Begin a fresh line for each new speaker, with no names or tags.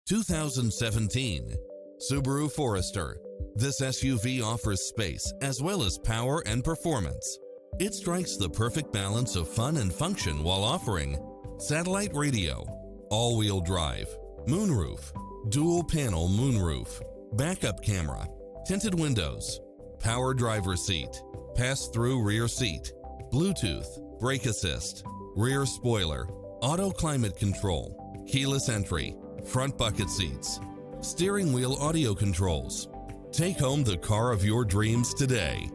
2017 Subaru Forester. This SUV offers space as well as power and performance. It strikes the perfect balance of fun and function while offering satellite radio, all-wheel drive, moonroof, dual-panel moonroof, backup camera, tinted windows, power driver seat, pass-through rear seat, Bluetooth, brake assist, rear spoiler, auto climate control, keyless entry, front bucket seats, steering wheel audio controls. Take home the car of your dreams today.